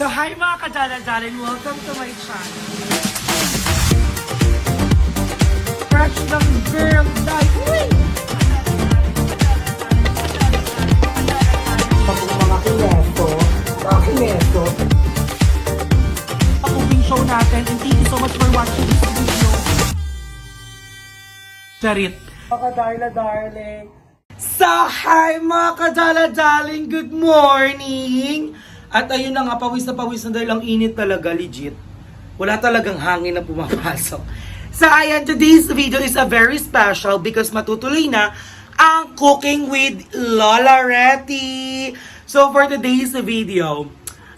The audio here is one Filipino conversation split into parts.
So hi mga kadala-dalin, welcome to my channel. Fresh ng girl life. Uy! Mga kineso. Ang cooking show natin and thank you so much for watching this video. Charit. Mga kadala-darling. So hi mga kadala-darling, good morning! At ayun na nga, pawis na dahil ang init talaga, legit. Wala talagang hangin na pumapasok. So ayan, today's video is a very special because matutuloy na ang Cooking with Lola Reti. So for today's video,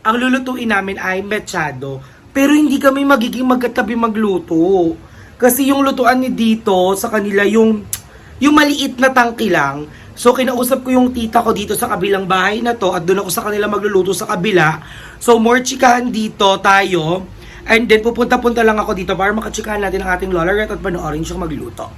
ang lulutuin namin ay mechado. Pero hindi kami magiging magkatabi magluto. Kasi yung lutuan ni dito sa kanila, yung maliit na tangki lang. So, kinausap ko yung tita ko dito sa kabilang bahay na to at doon ako sa kanila magluluto sa kabila. So, more chikahan dito tayo. And then, pupunta-punta lang ako dito para makachikahan natin ang ating Lola Ret at panoorin siyang magluto.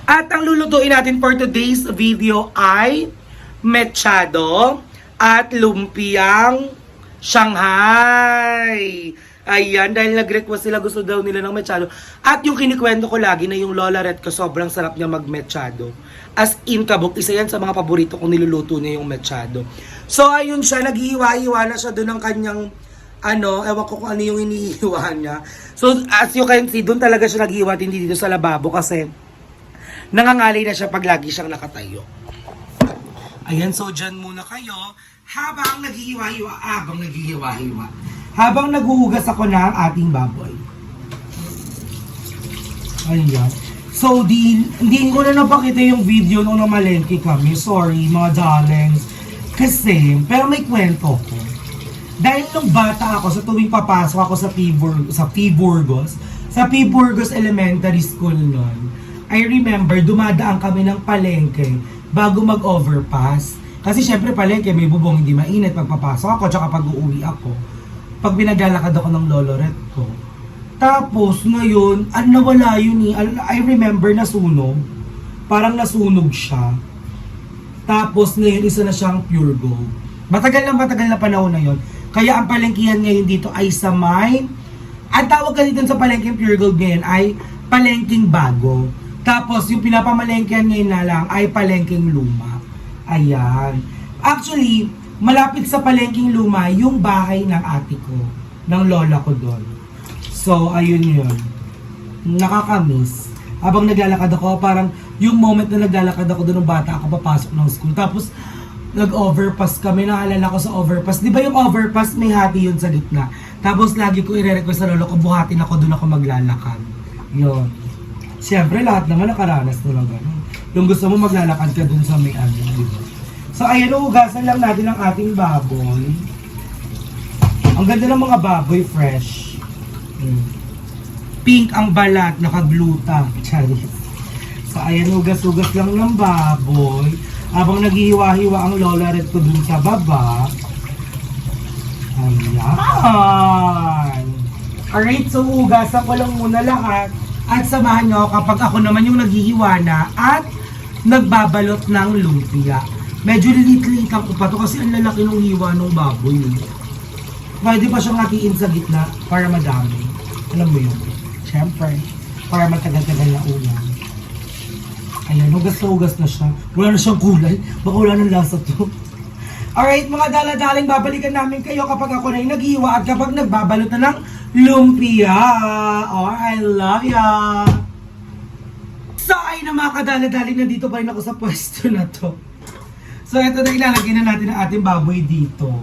At ang lulutuin natin for today's video ay mechado at lumpiang Shanghai. Ayan, dahil nag-request sila, gusto daw nila ng mechado. At yung kinikwento ko lagi na yung Lola Ret ko, sobrang sarap niya mag-mechado. As in, kabuk, isa yan sa mga paborito kong niluluto niya yung mechado. So, ayun siya, naghihiwa-hiwa na siya doon ng kanyang, ewan ko kung ano yung hinihiwa niya. So, as you can see, doon talaga siya naghihiwa, hindi dito sa lababo kasi nangangalay na siya pag lagi siyang nakatayo. Ayan, so dyan muna kayo. Habang naghihiwa-hiwa. Habang naghuhugas ako ng ating baboy. Ayan. So, hindi ko na napakita yung video nung namalengke kami. Sorry, mga darlings. Kasi, pero may kwento ko. Dahil nung bata ako, sa tuwing papasok ako sa P. Burgos Elementary School nun, I remember, dumadaan kami ng palengke bago mag-overpass. Kasi syempre palengke, may bubong hindi mainit pag papasok ako, tsaka pag uuwi ako. Pag binaglalakad ako ng loloret ko. Tapos, ngayon, nawala yun eh. I remember nasunog. Parang nasunog siya. Tapos, ngayon, isa na siyang pure gold. Matagal na panahon na yun. Kaya ang palengkihan ngayon dito ay sa may... Ang tawag ka dito sa palengking pure gold ngayon ay palengking bago. Tapos, yung pinapamalengkihan ngayon na lang ay palengking luma. Ayan. Actually, malapit sa palengking luma yung bahay ng ate ko, ng lola ko doon. So, ayun yun. Nakakamiss. Habang naglalakad ako, parang yung moment na naglalakad ako doon ng bata, ako papasok ng school. Tapos, nag-overpass kami. Naalala ko sa overpass. Di ba yung overpass, may hati yun sa gitna? Tapos, lagi ko i-request sa lolo ko, buhatin ako doon ako maglalakad. Yun. Siyempre, lahat naman nakaranas na lang gano'n. Yung gusto mo maglalakad ka doon sa may ano, di ba? So, ayan, ugasan lang natin ang ating baboy. Ang ganda ng mga baboy, fresh. Pink ang balat, nakagluta. Charis. So, ayan, ugas-ugas lang ng baboy. Habang naghihiwa-hiwa ang Lola Ret ko dun sa baba. Ayan. Alright, so ugasan ko lang muna lahat. At samahan nyo kapag ako naman yung naghihiwa na at nagbabalot ng lumpia. Medyo lilit-liitan ko pa to kasi ang lalaki ng hiwa ng baboy. Pwede pa siyang hatiin sa gitna para madami. Alam mo yun? Siyempre, para matagal-tagal na ulam. Ayan, hugas na siya. Wala na siyang kulay. Baka wala ng lasa to. Alright, mga daladaling, babalikan namin kayo kapag ako na yung naghiwa at kapag nagbabalot na ng lumpia. Oh, I love ya! So, ay na mga kadaladaling, nandito pa rin ako sa pwesto na to. So, ito na ilalagay na natin ang ating baboy dito.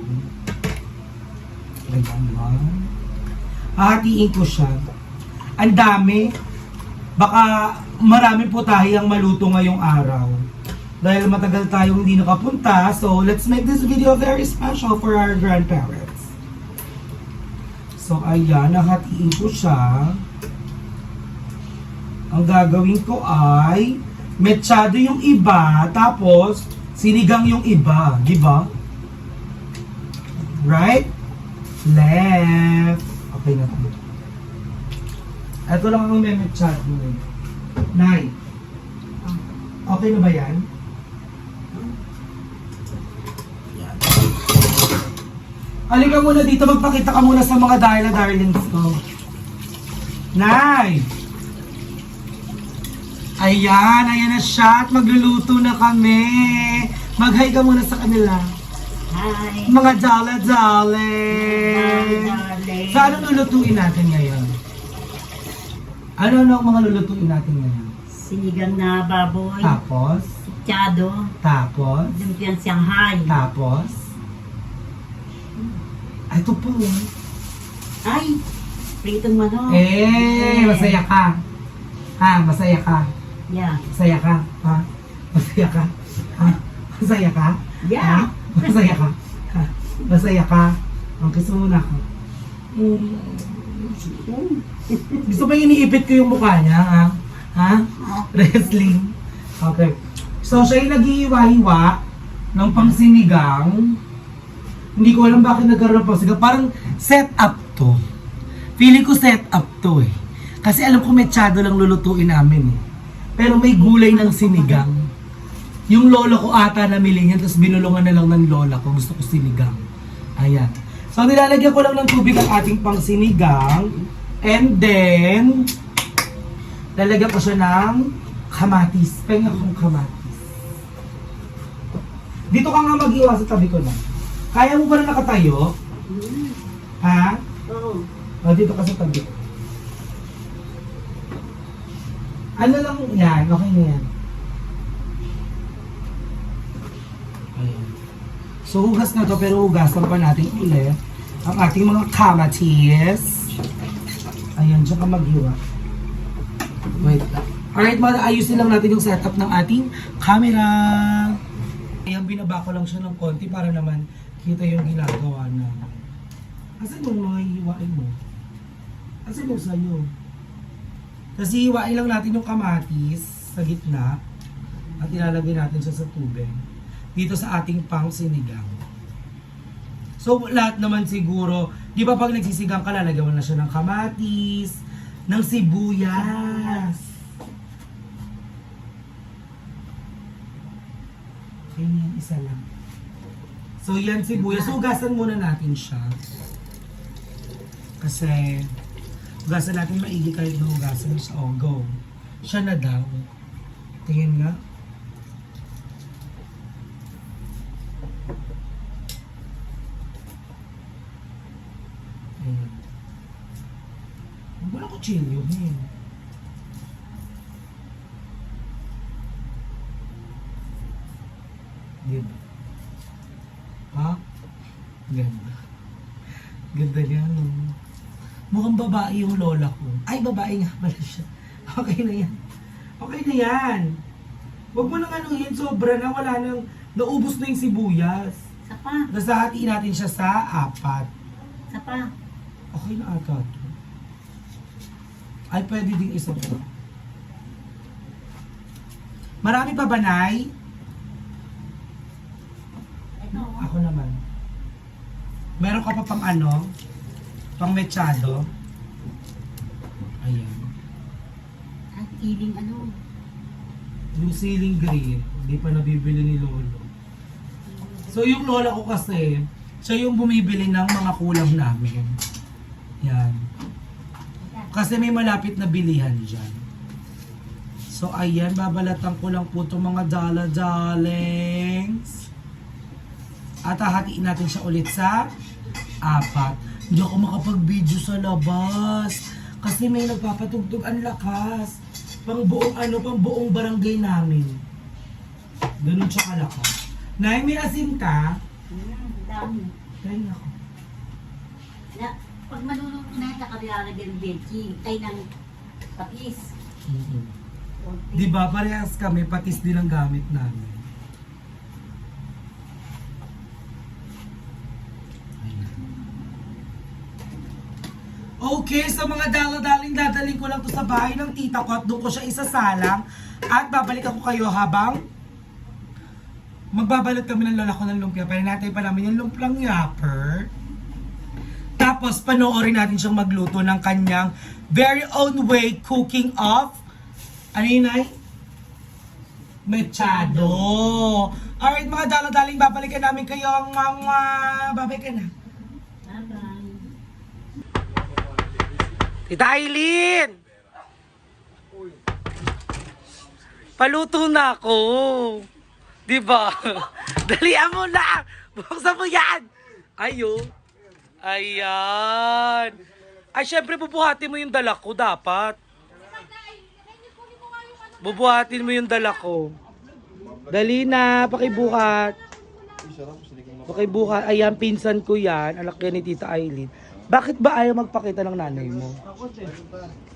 Ayan. Hahatiin ko siya. Ang dami. Baka marami po tayong maluto ngayong araw. Dahil matagal tayong hindi nakapunta. So, let's make this video very special for our grandparents. So, ayan. Hahatiin ko siya. Ang gagawin ko ay mechado yung iba. Tapos, sinigang yung iba, di ba? Right? Left. Okay na po. Ito lang ang mechado mo. Nay. Okay na ba yan? Yan. Halika muna dito, magpakita ka muna sa mga darlings ko. Nay! Ayan na siya at magluluto na kami. Mag-hi ka muna sa kanila. Hi. Mga dala-dale. So, anong lulutuin natin ngayon? Ano ang mga lulutuin natin ngayon? Sinigang na baboy. Tapos? Tiyado. Tapos? Lumpiang Shanghai. Tapos? Ay, ito po. Ay! Pritong manok. Masaya ka. Ha, masaya ka. Yeah. Masaya ka. Ha? Masaya ka. Ha? Masaya ka? Yeah. Ha? Masaya ka. Ha? Masaya ka. Ang kiss mo muna ako. Gusto ba iniipit ko yung mukha niya, ha? Ha? Wrestling. Okay. So, siya yung nag-iiwa-hiwa ng pangsinigang. Hindi ko alam bakit nagkaroon ng pangsinigang. Parang set up to. Feeling ko set up to eh. Kasi alam ko mechado lang lulutuin namin eh. Pero may gulay ng sinigang. Yung lolo ko ata namili niyan, tapos binulungan na lang ng lola ko. Gusto ko sinigang. Ayan. So, nilalagyan ko lang ng tubig ang ating pangsinigang. And then, lalagyan ko siya ng kamatis. Penga kong kamatis. Dito ka nga mag-iwa sa tabi ko na. Kaya mo ba na nakatayo? Ha? Oo. O, dito ka sa tabi. Ano lang yan? Okay na yan. Ayan. So, hugas na to, pero hugasan pa natin ulit ang ating mga kamatis. Ayan, tsaka mag-iwa. Wait lang. Alright, ayusin lang natin yung setup ng ating camera. Ayan, binaba ko lang siya ng konti para naman kita yung ginagawa na. Asan yung mga hiwain mo? Asan yung sa'yo? Kasi hiwain lang natin yung kamatis sa gitna at ilalagay natin siya sa tubig dito sa ating pang sinigang. So lahat naman siguro, di ba pag nagsisigang ka, lalagyan mo na siya ng kamatis, ng sibuyas. Okay, yan, isa lang. So yan sibuyas, hugasan muna natin siya. Kasi hugasan natin maigi kahit na hugasan sa go. Siya na daw. Tingin nga. Ayan. Huwag mo na kutsilyo, eh. Diba? Ha? Ganda. Ganda niya, no? Mukhang babae yung lola ko. Ay, babae nga pala siya. Okay na yan. Okay na yan. Huwag mo nang anuhin, sobra na. Wala nang, naubos na yung sibuyas. Sapa. Nasahatiin natin siya sa 4. Sapa. Okay na ata ito. Ay, pwede ding isa pa. Marami pa ba, Nay? Ito. Ako naman. Meron ka pa pang ano? Pang mechado? Ayan. At iling ano. Yung ceiling green, hindi pa nabibili ni Lolo. So yung lola ko kasi, siya yung bumibili ng mga kulang namin. Yan. Kasi may malapit na bilihan dyan. So ayan, babalatan ko lang po itong mga dala-dalings. At hahatiin natin siya ulit sa 4. Hindi ako makapag-video sa labas. Kasi may nagpapatugtog ang lakas. Pang buong barangay namin. Ganun siya kalakas. Nay, may asin ka? Dami. Try ako. Na, pag maluluto na ito, kailangan ng benching. Ay, ng patis. Di ba parehas kami, patis din ang gamit namin. Okay, sa mga dala-daling dadaling ko lang to sa bahay ng tita ko at doon ko siya isasalang at babalik ako kayo habang magbabalot kami ng lola ko ng lumpia. Pero natin pa namin yung lumpiang yapper. Tapos panoorin natin siyang magluto ng kanyang very own way cooking of ano yun ay? Mechado. Alright mga dala-daling, babalikan namin kayo ang mga babay ka na. Tita Aileen! Paluto na ako. Diba? Dalian mo na! Buksan mo yan! Ayo. Ayan. Ay, syempre bubuhatin mo yung dala ko dapat. Bubuhatin mo yung dala ko. Dali na, pakibuhat. Pakibuhat. Ayan, pinsan ko yan. Anak yan ni Tita Aileen. Bakit ba ayaw magpakita ng nanay mo?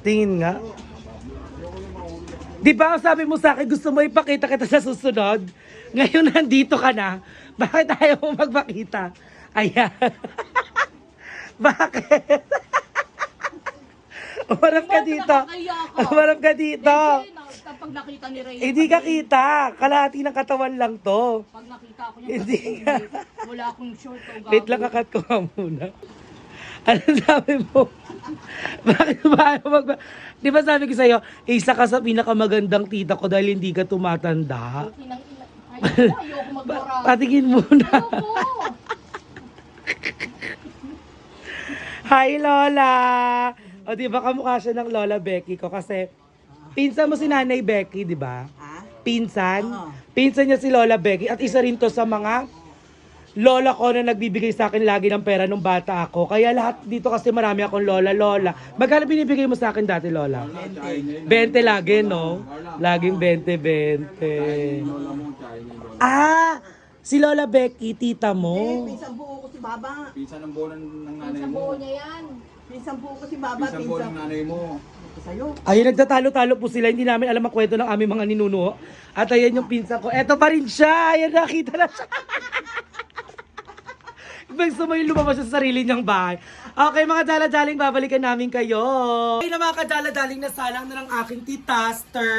Tingin nga. Di ba sabi mo sa akin, gusto mo ipakita kita sa susunod? Ngayon nandito ka na. Bakit ayaw mo magpakita? Ayan. Bakit? Umarap ka dito. Umarap ka dito. Pag nakita ni Ray, Hindi ka kita. Kalahati ng katawan lang to. pag nakita ko niya, Hindi ka. wala akong short o gago. Wait lang, kakat ko nga muna. Ano sabi mo? Bakit ba ayaw Di ba sabi ko sa'yo, isa ka sa pinakamagandang tita ko dahil hindi ka tumatanda. Ayoko magbara. Patingin muna. Ayoko. Hi, Lola! O, di ba kamukha siya ng Lola Becky ko? Kasi, pinsan mo si Nanay Becky, di ba? Pinsan? Pinsan niya si Lola Becky. At isa rin to sa mga lola ko na nagbibigay sa akin lagi ng pera nung bata ako. Kaya lahat dito kasi marami akong lola. Magkano binibigay mo sa akin dati, Lola? 20 lagi, no? Laging 20. Ah! Si Lola Becky, tita mo. Pinsan buo ko si Baba. Pinsan ng buo ng nanay Sa mo. buo niya yan. Pinsan buo ko si Baba. Pinsan buo ng nanay mo. Sa'yo. Ayun, nagtatalo-talo po sila. Hindi namin alam ang kwento ng aming mga ninuno. At ayan yung pinsan ko. Eto pa rin siya. Ayan, nakita na siya. Gusto mo yung lumabas sa sarili niyang bahay. Okay, mga dala-daling, babalikan namin kayo. Okay na mga kadala-daling, nasalang na ng aking titaster.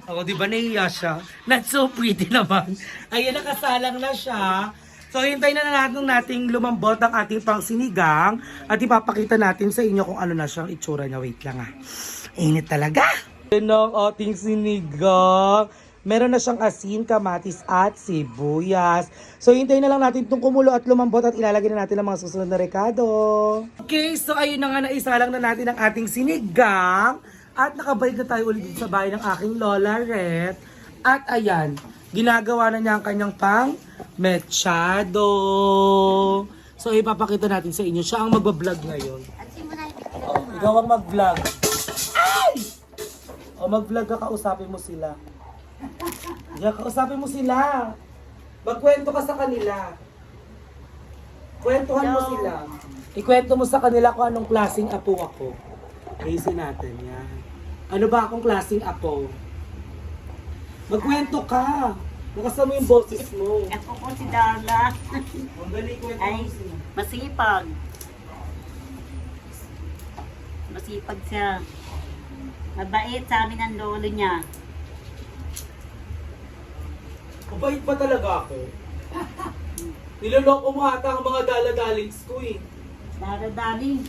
Ako, di ba naiya siya? Not so pretty naman. Ayan, nakasalang na siya. So, hintayin na nating lumambot ang ating pang sinigang at ipapakita natin sa inyo kung ano na siyang itsura niya. Wait lang ah. Init talaga. Yan ang ating sinigang. Meron na siyang asin, kamatis at sibuyas. So, hintayin na lang natin itong kumulo at lumambot at ilalagay na natin ang mga susunod na rekado. Okay, so ayun na nga, naisalang na natin ang ating sinigang. At nakabalik na tayo ulit sa bahay ng aking Lola Ret. At ayan, ginagawa na niya ang kanyang pang mechado. So, ipapakita natin sa inyo. Siya ang magbablog ngayon. Ikaw ang mag-vlog. Ay! O, mag-vlog ka, kausapin mo sila. Yeah, kausapin mo sila. Magkwento ka sa kanila. Kwentuhan mo sila. Ikwento mo sa kanila kung anong klaseng apo ako. Ayusin natin, yan. Ano ba akong klaseng apo? Magkwento ka. Nakasama yung boses mo. Ako po si Darla. Ang dali, kwento Ay, mo sila. masipag. Masipag siya. Mabait sa amin ang lolo niya. Mabait ba talaga ako? Niloloko mo ata ang mga daladalings ko eh. Daradaling.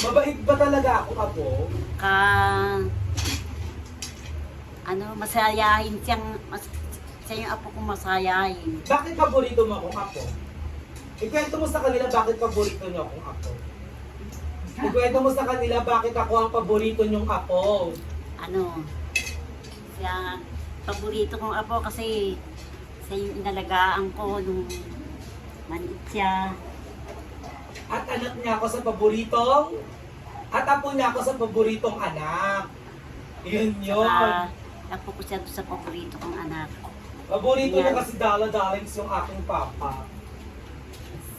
Mabait ba talaga ako, apo? Masayahin siyang, siya yung apo kong masayahin. Bakit paborito mo akong apo? Ikwento mo sa kanila bakit paborito niyo akong apo. Ikwento mo sa kanila bakit ako ang paborito niyong apo. Siya, paborito kong apo kasi siya yung inalagaan ko nung maliit siya. At anak niya ako sa paboritong, at apo niya ako sa paboritong anak. Yun yun. Apo ko siya doon sa paborito kong anak. Paborito niya kasi daladalings yung aking papa.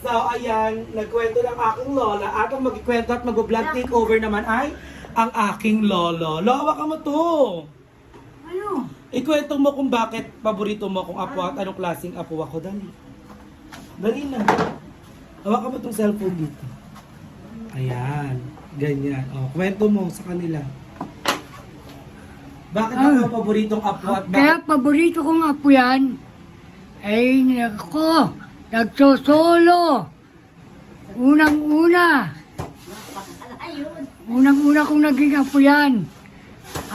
So, ayan, nagkwento ng aking lola at ang magkikwento at mag-vlog takeover naman ay ang aking lolo. Lawa ka mo to! Ano? Ikwento mo kung bakit paborito mo akong apo at anong klaseng apo ako. Dali. Dali na. Hawakan mo itong cellphone dito. Ayan. Ganyan. O, kwento mo sa kanila. Bakit ako ang paboritong apo at Kaya bakit? paborito kong apo yan. Ay, nako, nagsosolo. Unang-una kong naging apo yan.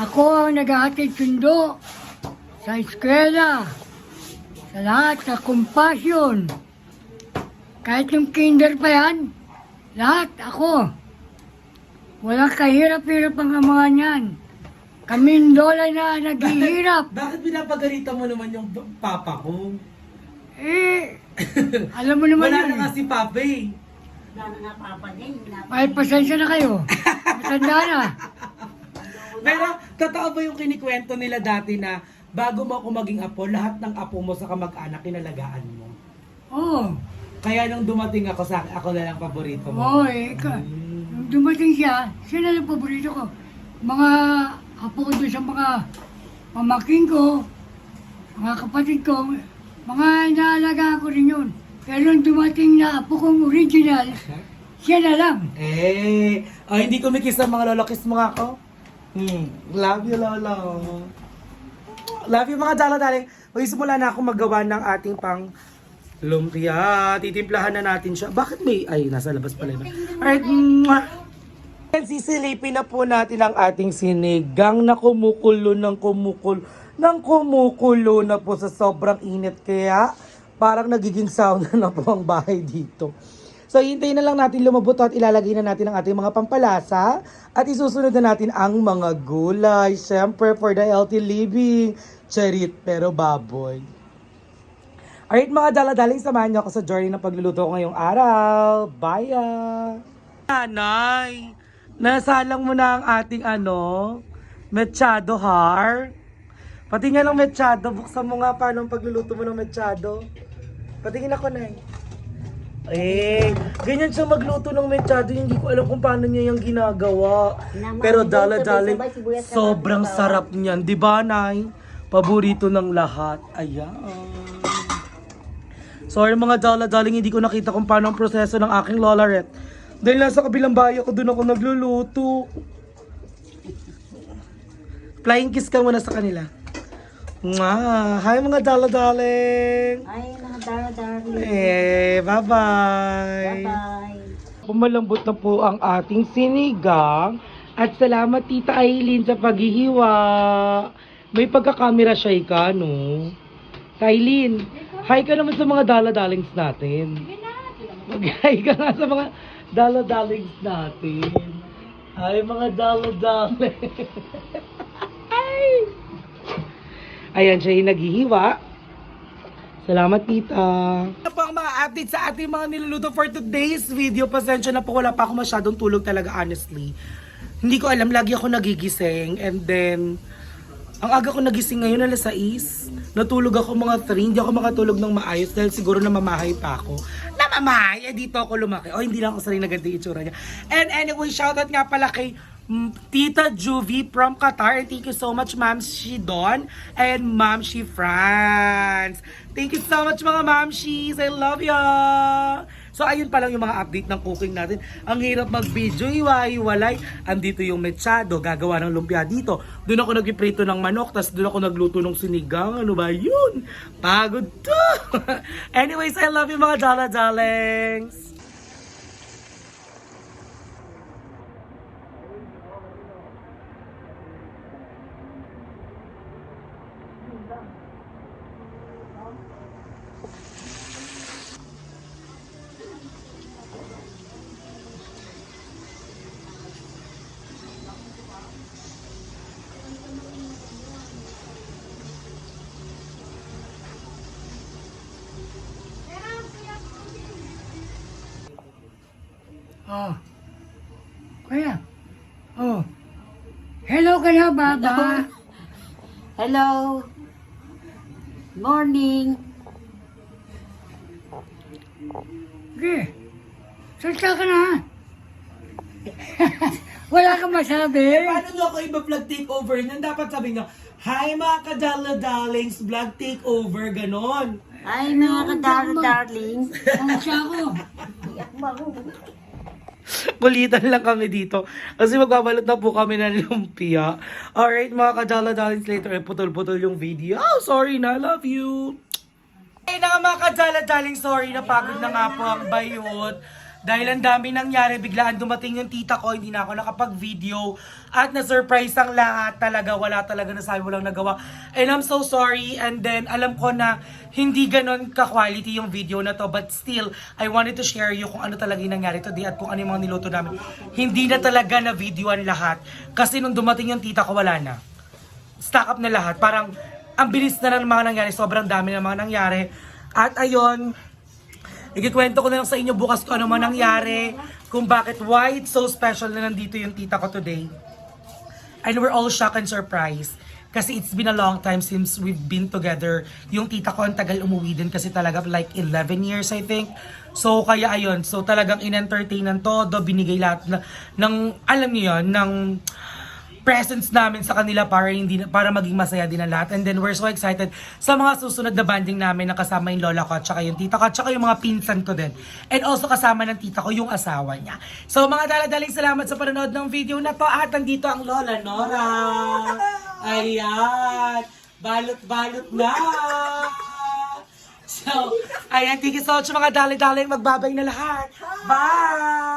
Ako ang naghahatid sundo sa eskwela, sa lahat, sa kumpasyon. Kahit yung kinder pa yan, lahat ako. Walang kahirap-hirap ang mga niyan. Kaming lola na naghihirap. Bakit pinapagalitan mo naman yung papa ko? Eh, alam mo naman Wala yun. na nga si papa eh. Wala na nga papa niya. Ay, pasensya na kayo. Matanda na. Pero totoo ba yung kinikwento nila dati na bago mo ako maging apo, lahat ng apo mo sa kamag-anak kinalagaan mo? Oo. Kaya nung dumating ako sa akin, ako na lang paborito mo. Oo, nung dumating siya na lang paborito ko. Mga apo ko doon sa mga pamaking ko, mga kapatid ko, mga inaalaga ko rin yun. Pero nung dumating na apo kong original, siya na lang. Hindi ko mikis ang mga lolo. Kiss mo nga ako. Love you, lolo. Love you, mga dala-daling. Magsimula na ako magawa ng ating pang lumpia. Titimplahan na natin siya. Bakit may... Ay, nasa labas pala yun. Alright. Sisilipin na po natin ang ating sinigang na kumukulo na po sa sobrang init. Kaya parang nagiging sauna na po ang bahay dito. So, hintayin na lang natin lumabot at ilalagay na natin ang ating mga pampalasa at isusunod na natin ang mga gulay. Siyempre, for the healthy living. Charit, pero baboy. Alright mga dala-daling, samahan niyo ako sa journey ng pagluluto ko ngayong araw. Bye! Nanay, nasalang mo na ang ating mechado har. Pati nga ng mechado, buksan mo nga paano ang pagluluto mo ng mechado. Patingin ako, Nay. Ganyan siya magluto ng mechado. Hindi ko alam kung paano niya yung ginagawa. Pero dala-daling, sobrang sarap niyan. Di ba, Nay? Paborito ng lahat. Ayan. Sorry mga dala-daling, hindi ko nakita kung paano ang proseso ng aking Lolaret. Dahil nasa kabilang bahay ako, doon ako nagluluto. Flying kiss ka muna sa kanila. Mwah! Hi mga dala-daling! Ay, mga darling. Bye-bye! Bye-bye. Pumalambot na po ang ating sinigang. At salamat Tita Aileen sa paghihiwa. May pagkakamera siya ka, no? Aileen, hi ka naman sa mga dala-dalings natin. Mag-hi ka nga sa mga dala-dalings natin. Hi mga dala-dalings. Ayan siya yung naghihiwa. Salamat, tita. Ano po ang mga updates sa ating mga niluluto for today's video? Pasensya na po, wala pa ako masyadong tulog talaga, honestly. Hindi ko alam, lagi ako nagigising. And then, ang aga ko nagising ngayon, alas 6. Natulog ako mga 3. Hindi ako makatulog ng maayos dahil siguro namamahay pa ako. Namamahay? Dito ako lumaki. Hindi lang ako sanay na ganito yung itsura niya. And anyway, shoutout nga pala kay Tita Juvie from Qatar. And thank you so much, Ma'am Shidon and Ma'am Shi France. Thank you so much, mga Ma'am Shis. I love ya! So, ayun pa lang yung mga update ng cooking natin. Ang hirap mag-video, iwalay. Andito yung mechado, gagawa ng lumpia dito. Doon ako nagpiprito ng manok, tas doon ako nagluto ng sinigang. Ano ba yun? Pagod to! Anyways, I love you, mga dala-dalings! Oh. Kaya. Oh. Hello ka na, Baba. Hello. Morning. Okay. Salta ka na. Wala kang masabi. Paano nyo ako iba-vlog takeover? Nang dapat sabi nyo, hi mga kadala-dalings, vlog takeover, ganon. Ay, mga darling. Ang siya ko. Kulitan lang kami dito. Kasi magbabalot na po kami ng lumpia. Alright, mga kadala-dalings, later putol-putol yung video. Oh, sorry na, love you. Ay na nga mga kadala-dalings, sorry, napagod na nga po ang bayot. Dahil ang dami nangyari, biglaan dumating yung tita ko, hindi na ako nakapag-video. At na-surprise ang lahat talaga, wala talaga nasabi, walang nagawa. And I'm so sorry. And then, alam ko na hindi ganon ka-quality yung video na to. But still, I wanted to share you kung ano talaga yung nangyari today at kung ano yung mga niluto namin. Hindi na talaga na-videoan lahat. Kasi nung dumating yung tita ko, wala na. Stock up na lahat. Parang, ang bilis na ng mga nangyari. Sobrang dami ng mga nangyari. At ayun, ikikwento ko na lang sa inyo bukas kung ano man nangyari, kung bakit, why it's so special na nandito yung tita ko today. And we're all shocked and surprised. Kasi it's been a long time since we've been together. Yung tita ko ang tagal umuwi din kasi talaga like 11 years I think. So kaya ayun, so talagang in-entertain ng todo, binigay lahat ng alam niyo yun, ng presence namin sa kanila para maging masaya din ang lahat. And then we're so excited sa mga susunod na banding namin na kasama yung lola ko at saka yung tita ko at saka yung mga pinsan ko din. And also kasama ng tita ko yung asawa niya. So mga daladaling salamat sa panonood ng video na to at nandito ang lola Nora. Ayan. Balot-balot na. So, ayan, thank you so much mga dali-dali. Magbabay na lahat. Bye!